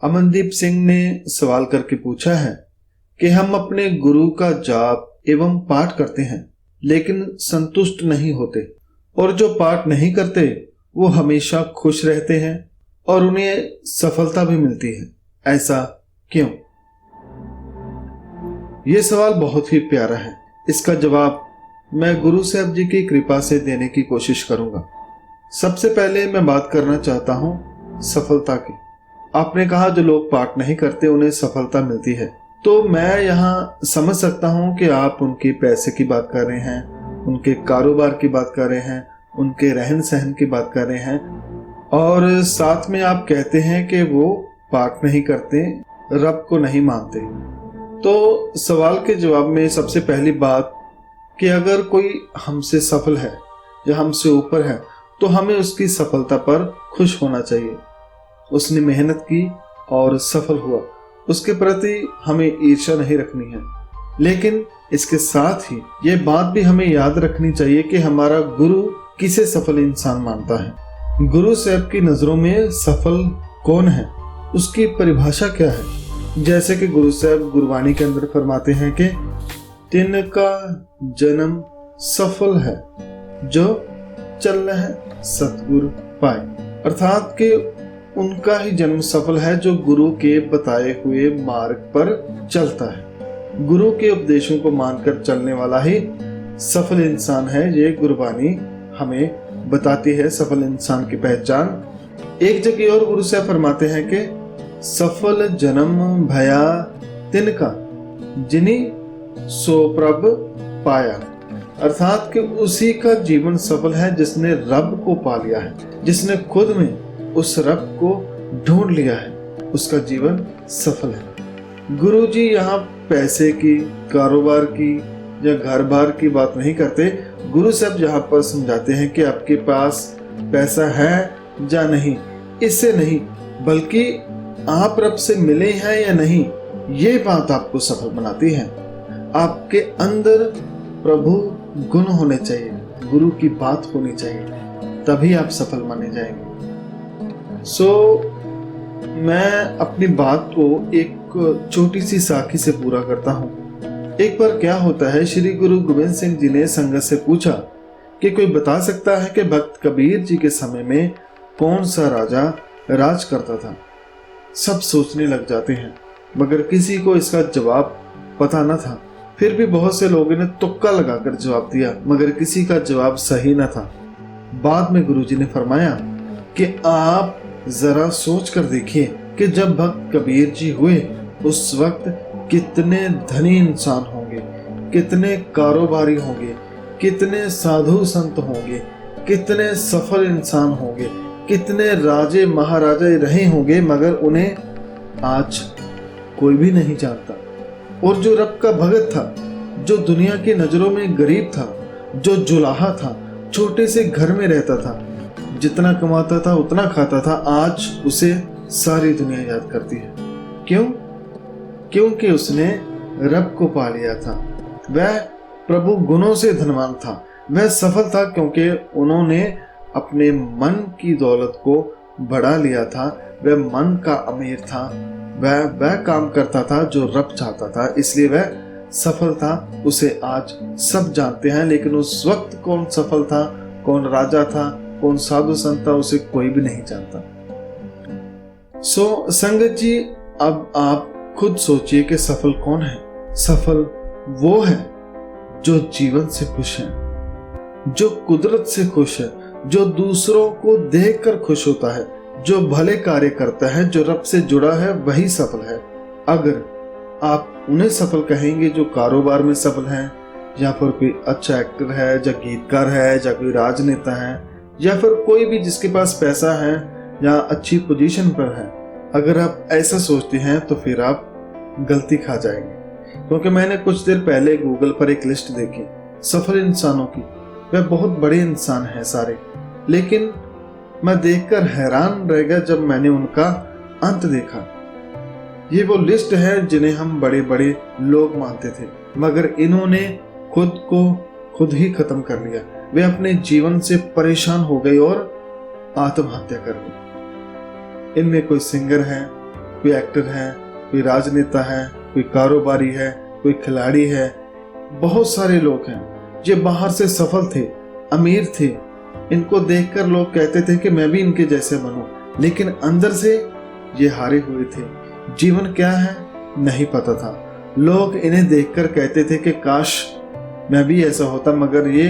अमनदीप सिंह ने सवाल करके पूछा है कि हम अपने गुरु का जाप एवं पाठ करते हैं लेकिन संतुष्ट नहीं होते, और जो पाठ नहीं करते वो हमेशा खुश रहते हैं और उन्हें सफलता भी मिलती है, ऐसा क्यों? ये सवाल बहुत ही प्यारा है। इसका जवाब मैं गुरु साहब जी की कृपा से देने की कोशिश करूंगा। सबसे पहले मैं बात करना चाहता हूं सफलता की। आपने कहा जो लोग पाठ नहीं करते उन्हें सफलता मिलती है, तो मैं यहाँ समझ सकता हूँ कि आप उनके पैसे की बात कर रहे हैं, उनके कारोबार की बात कर रहे हैं, उनके रहन सहन की बात कर रहे हैं, और साथ में आप कहते हैं कि वो पाठ नहीं करते, रब को नहीं मानते। तो सवाल के जवाब में सबसे पहली बात कि अगर कोई हमसे सफल है या हमसे ऊपर है तो हमें उसकी सफलता पर खुश होना चाहिए। उसने मेहनत की और सफल हुआ, उसके प्रति हमें ईर्ष्या नहीं रखनी है। लेकिन इसके साथ ही ये बात भी हमें याद रखनी चाहिए कि हमारा गुरु किसे सफल इंसान मानता है। गुरु साहब की नजरों में सफल कौन है, उसकी परिभाषा क्या है? जैसे कि गुरु साहब गुरबाणी के अंदर फरमाते हैं कि तिनका जन्म सफल है जो चल है सतगुरु पाए, अर्थात कि उनका ही जन्म सफल है जो गुरु के बताए हुए मार्ग पर चलता है। गुरु के उपदेशों को मानकर चलने वाला ही सफल इंसान है। ये गुरबानी हमें बताती है सफल इंसान की पहचान। एक जगह और गुरु साहब फरमाते हैं कि सफल जन्म भया तिनका जिनी सो प्रभ पाया, अर्थात कि उसी का जीवन सफल है जिसने रब को पा लिया है, जिसने खुद में उस रब को ढूंढ लिया है, उसका जीवन सफल है। गुरु जी यहाँ पैसे की, कारोबार की या घर बार की बात नहीं करते। गुरु साहब यहाँ पर समझाते हैं कि आपके पास पैसा है या नहीं, इससे नहीं, बल्कि आप रब से मिले हैं या नहीं, ये बात आपको सफल बनाती है। आपके अंदर प्रभु गुण होने चाहिए, गुरु की बात होनी चाहिए, तभी आप सफल माने जाएंगे। मैं अपनी बात को एक छोटी सी साखी से पूरा करता हूँ। एक बार क्या होता है, श्री गुरु गोविंद सिंह जी ने संगत से पूछा कि कोई बता सकता है कि भक्त कबीर जी के समय में कौन सा राजा राज करता था? सब सोचने लग जाते हैं, मगर किसी को इसका जवाब पता न था। फिर भी बहुत से लोगों ने तुक्का लगाकर जवाब दिया, मगर किसी का जवाब सही न था। बाद में गुरुजी ने फरमाया कि आप जरा सोच कर देखिए कि जब भक्त कबीर जी हुए उस वक्त कितने धनी इंसान होंगे, कितने कारोबारी होंगे, कितने साधु संत होंगे, कितने सफल इंसान होंगे, कितने राजे महाराजे रहे होंगे, मगर उन्हें आज कोई भी नहीं जानता। और जो रब का भगत था, जो दुनिया की नजरों में गरीब था, जो जुलाहा था, छोटे से घर में रहता था, जितना कमाता था उतना खाता था, आज उसे सारी दुनिया याद करती है। क्यों? क्योंकि उसने रब को पा लिया था। वह प्रभु गुणों से धनवान था, वह सफल था क्योंकि उन्होंने अपने मन की दौलत को बढ़ा लिया था। वह मन का अमीर था, वह काम करता था जो रब चाहता था, इसलिए वह सफल था। उसे आज सब जानते हैं, लेकिन उस वक्त कौन सफल था, कौन राजा था, कौन साधु संत था, उसे कोई भी नहीं जानता। संगत जी, अब आप खुद सोचिए कि सफल कौन है? सफल वो है जो जीवन से खुश है, जो कुदरत से खुश है, जो दूसरों को देखकर खुश होता है, जो भले कार्य करता है, जो रब से जुड़ा है, वही सफल है। अगर आप उन्हें सफल कहेंगे जो कारोबार में सफल हैं, या फिर कोई अच्छा एक्टर है, या गीतकार है, या कोई राजनेता है, या फिर कोई भी जिसके पास पैसा है या अच्छी पोजीशन पर है, अगर आप ऐसा सोचते हैं तो फिर आप गलती खा जाएंगे। क्योंकि मैंने कुछ देर पहले गूगल पर एक लिस्ट देखी सफल इंसानों की। वह बहुत बड़े इंसान हैं सारे, लेकिन मैं देखकर हैरान रह गया जब मैंने उनका अंत देखा। ये वो लिस्ट है जिन्हें हम बड़े बड़े लोग मानते थे, मगर इन्होंने खुद को खुद ही खत्म कर लिया। वे अपने जीवन से परेशान हो गए और आत्महत्या कर ली। इनमें कोई सिंगर है, कोई एक्टर है, कोई राजनेता है, कोई कारोबारी है, कोई खिलाड़ी है, बहुत सारे लोग हैं जो बाहर से सफल थे, अमीर थे। इनको देखकर लोग कहते थे कि मैं भी इनके जैसे बनूं, लेकिन अंदर से ये हारे हुए थे। जीवन क्या है नहीं पता था। लोग इन्हें देखकर कहते थे कि काश मैं भी ऐसा होता, मगर ये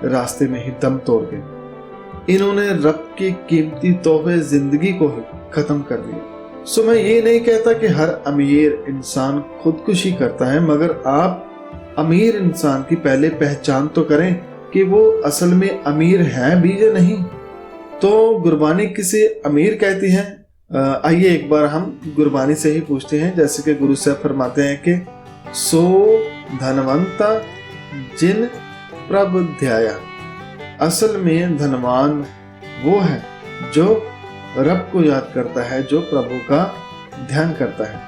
रास्ते में ही दम तोड़ गए। इन्होंने रब की कीमती तोहफे जिंदगी को ही खत्म कर दिया। सो मैं ये नहीं कहता कि हर अमीर इंसान खुदकुशी करता है, मगर आप अमीर इंसान की पहले पहचान तो करें कि वो असल में अमीर है भी या नहीं। तो गुरबानी किसे अमीर कहती है? आइए एक बार हम गुरबानी से ही पूछते हैं। जैसे कि गुरु साहब फरमाते हैं कि सो धनवंता जिन प्रभ ध्याया। असल में धनवान वो है जो रब को याद करता है, जो प्रभु का ध्यान करता है।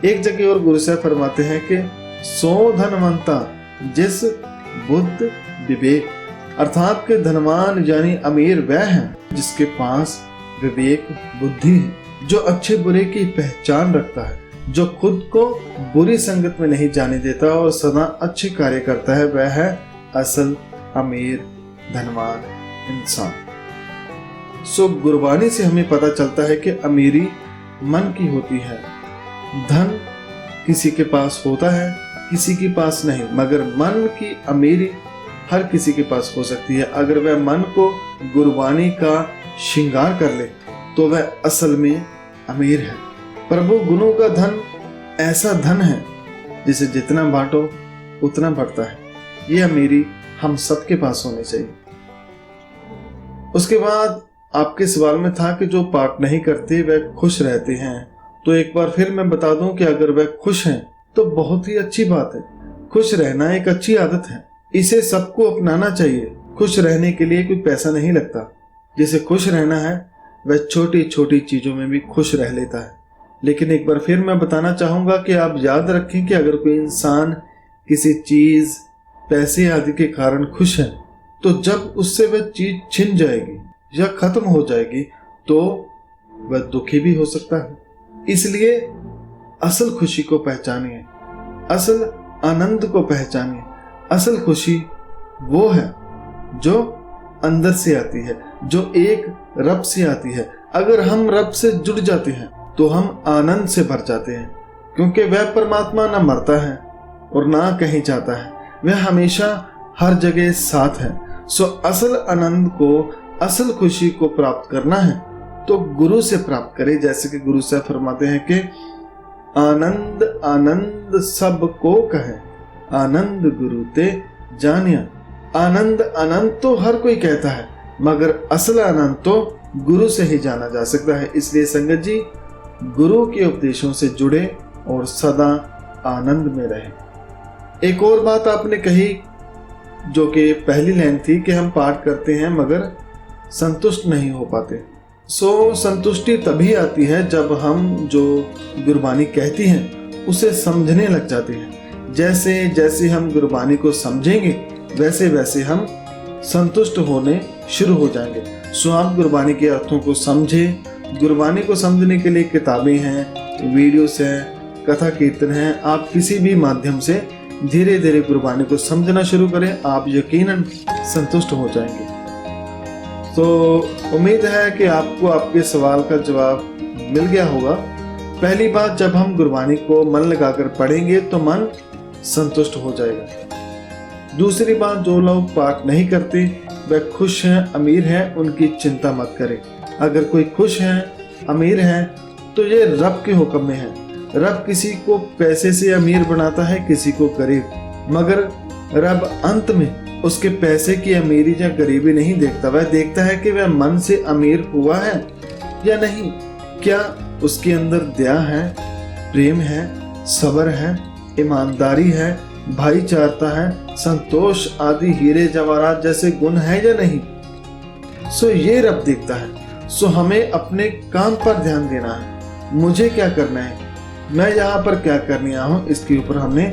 एक जगह और गुरु साहब फरमाते हैं कि सो धनवंता जिस बुद्ध विवेक, अर्थात के धनवान यानी अमीर वह है जिसके पास विवेक बुद्धि है, जो अच्छे बुरे की पहचान रखता है, जो खुद को बुरी संगत में नहीं जाने देता और सदा अच्छे कार्य करता है, वह है असल अमीर धनवान इंसान। सो गुरबानी से हमें पता चलता है कि अमीरी मन की होती है। धन किसी के पास होता है, किसी के पास नहीं, मगर मन की अमीरी हर किसी के पास हो सकती है। अगर वह मन को गुरबानी का श्रृंगार कर ले तो वह असल में अमीर है। प्रभु गुणों का धन ऐसा धन है जिसे जितना बांटो उतना बढ़ता है। ये अमीरी हम सबके पास होनी चाहिए। उसके बाद आपके सवाल में था कि जो पाप नहीं करते वह खुश रहते हैं। तो एक बार फिर मैं बता दूं कि अगर वह खुश हैं तो बहुत ही अच्छी बात है। खुश रहना एक अच्छी आदत है, इसे सबको अपनाना चाहिए। खुश रहने के लिए कोई पैसा नहीं लगता। जिसे खुश रहना है वह छोटी छोटी चीजों में भी खुश रह लेता है। लेकिन एक बार फिर मैं बताना चाहूंगा कि आप याद रखें कि अगर कोई इंसान किसी चीज, पैसे आदि के कारण खुश है, तो जब उससे वह चीज छिन जाएगी या खत्म हो जाएगी तो वह दुखी भी हो सकता है। इसलिए असल खुशी को पहचानिए, असल आनंद को पहचानिए। असल खुशी वो है जो अंदर से आती है, जो एक रब से आती है। अगर हम रब से जुड़ जाते हैं तो हम आनंद से भर जाते हैं, क्योंकि वह परमात्मा ना मरता है और ना कहीं जाता है, वह हमेशा हर जगह साथ है। सो असल आनंद को, असल खुशी को प्राप्त करना है तो गुरु से प्राप्त करें। जैसे कि गुरु साहब फरमाते हैं कि आनंद आनंद सब को कहे, आनंद गुरु ते जानिया। आनंद आनंद तो हर कोई कहता है, मगर असल आनंद तो गुरु से ही जाना जा सकता है। इसलिए संगत जी, गुरु के उपदेशों से जुड़े और सदा आनंद में रहे। एक और बात आपने कही जो कि पहली लाइन थी कि हम पाठ करते हैं मगर संतुष्ट नहीं हो पाते। सो संतुष्टि तभी आती है जब हम जो गुरबानी कहती हैं उसे समझने लग जाते हैं। जैसे जैसे हम गुरबानी को समझेंगे वैसे वैसे हम संतुष्ट होने शुरू हो जाएंगे। सो आप गुरबानी के अर्थों को समझें। गुरबानी को समझने के लिए किताबें हैं, वीडियोस हैं, कथा कीर्तन हैं। आप किसी भी माध्यम से धीरे धीरे गुरबानी को समझना शुरू करें, आप यकीनन संतुष्ट हो जाएंगे। तो उम्मीद है कि आपको आपके सवाल का जवाब मिल गया होगा। पहली बात, जब हम गुरबानी को मन लगाकर पढ़ेंगे तो मन संतुष्ट हो जाएगा। दूसरी बात, जो लोग पाठ नहीं करते वह खुश हैं, अमीर हैं, उनकी चिंता मत करें। अगर कोई खुश है, अमीर है, तो ये रब के हुक्म में है। रब किसी को पैसे से अमीर बनाता है, किसी को गरीब, मगर रब अंत में उसके पैसे की अमीरी या गरीबी नहीं देखता। वह देखता है कि वह मन से अमीर हुआ है या नहीं, क्या उसके अंदर दया है, प्रेम है, सब्र है, ईमानदारी है, भाईचारता है, संतोष आदि हीरे जवाहरात जैसे गुण है या नहीं। सो ये रब देखता है। सो हमें अपने काम पर ध्यान देना है। मुझे क्या करना है, मैं यहाँ पर क्या करने आया हूँ, इसके ऊपर हमने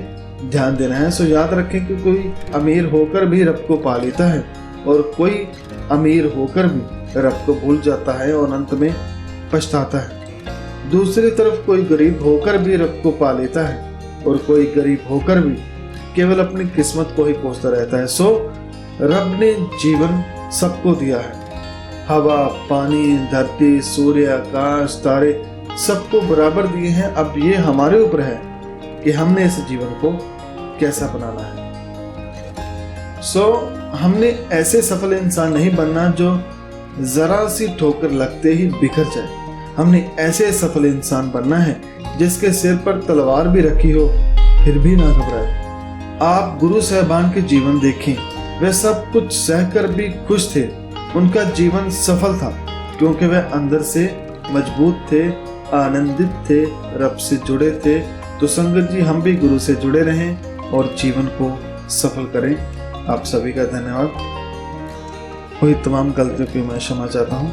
ध्यान देना है। सो याद रखें कि कोई अमीर होकर भी रब को पा लेता है और कोई अमीर होकर भी रब को भूल जाता है और अंत में पछताता है। दूसरी तरफ कोई गरीब होकर भी रब को पा लेता है और कोई गरीब होकर भी केवल अपनी किस्मत को ही कोसता रहता है। सो रब ने जीवन सबको दिया है। हवा, पानी, धरती, सूर्य, आकाश, तारे सबको बराबर दिए हैं। अब ये हमारे ऊपर है कि हमने इस जीवन को कैसा बनाना है। हमने ऐसे सफल इंसान नहीं बनना जो जरा सी ठोकर लगते ही बिखर जाए। हमने ऐसे सफल इंसान बनना है जिसके सिर पर तलवार भी रखी हो फिर भी ना घबराए। आप गुरु साहबान के जीवन देखें, वे सब कुछ सहकर भी खुश थे। उनका जीवन सफल था क्योंकि वे अंदर से मजबूत थे, आनंदित थे, रब से जुड़े थे। तो संगत जी, हम भी गुरु से जुड़े रहें और जीवन को सफल करें। आप सभी का धन्यवाद। हुई तमाम गलतियों की मैं क्षमा चाहता हूँ।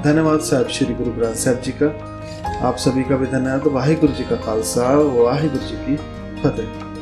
धन्यवाद साहब श्री गुरु ग्रंथ साहब जी का। आप सभी का भी धन्यवाद। वाहिगुरु जी का खालसा, वाहिगुरु जी की फतेह।